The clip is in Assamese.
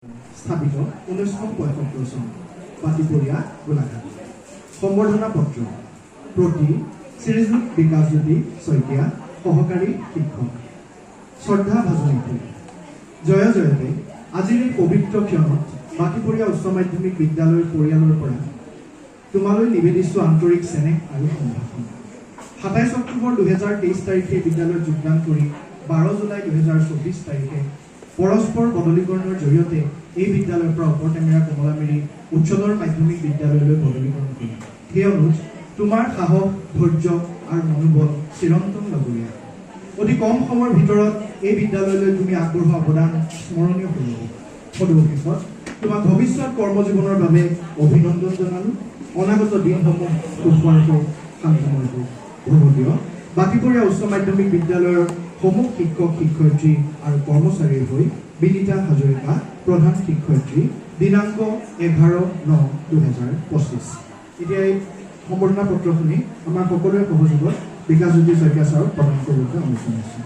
স্থাপিত 1975 চন পাতিপৰীয়া গোলাঘাট সম্বৰ্ধনা পত্ৰ প্ৰতি শ্ৰীযুত বিকাশজ্যোতি শইকীয়া সহকাৰী শিক্ষক শ্ৰদ্ধা ভাজনীতি জয় জয়তে আজিৰ এই পবিত্ৰ ক্ষণত বাতিপৰীয়া উচ্চ মাধ্যমিক বিদ্যালয়ৰ পৰিয়ালৰ পৰা তোমালৈ নিবেদিছোঁ আন্তৰিক চেনেহ আৰু সম্ভাষণ 27 অক্টোবৰ 2023 তাৰিখে বিদ্যালয়ত যোগদান কৰি 12 জুলাই 2024 তাৰিখে পৰস্পৰ বদলীকৰণৰ জৰিয়তে এই বিদ্যালয়ৰ পৰা উপটেঙৰা কমলামেৰী উচ্চতৰ মাধ্যমিক বিদ্যালয়লৈ বদলীকৰণ কৰি সেই অনুজ তোমাৰ সাহস ধৈৰ্য আৰু মনোবল চিৰন্তন নগৰীয়া অতি কম সময়ৰ ভিতৰত এই বিদ্যালয়লৈ তুমি আগবঢ়োৱা অৱদান স্মৰণীয় হৈ ৰ'ব সদুশেষত তোমাক ভৱিষ্যত কৰ্মজীৱনৰ বাবে অভিনন্দন জনালোঁ অনাগত দিনসমূহ সুখময় শান্তিময় হ'ব দিয়ক বাতিপৰীয়া উচ্চ মাধ্যমিক বিদ্যালয়ৰ সমূহ শিক্ষক শিক্ষয়িত্ৰী আৰু কৰ্মচাৰীৰ হৈ বিনীতা হাজৰিকা প্ৰধান শিক্ষয়িত্ৰী দিনাংক 11/9/2025 এতিয়া এই সম্বৰ্ধনা পত্ৰখিনি আমাৰ সকলোৰে সহযোগত বিকাশজ্যোতি শইকীয়া ছাৰক প্ৰদান কৰিবলৈ অনুৰোধ জনাইছোঁ।